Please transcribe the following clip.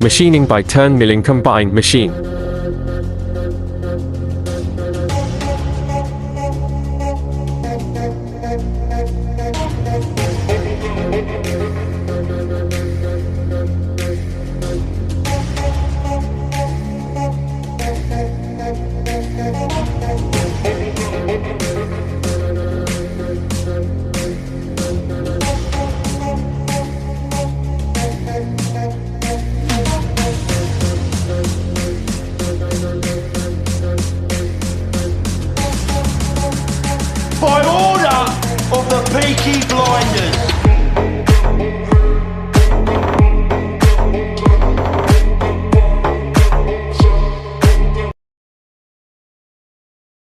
Machining by turn milling combined machine. By order of the Peaky Blinders.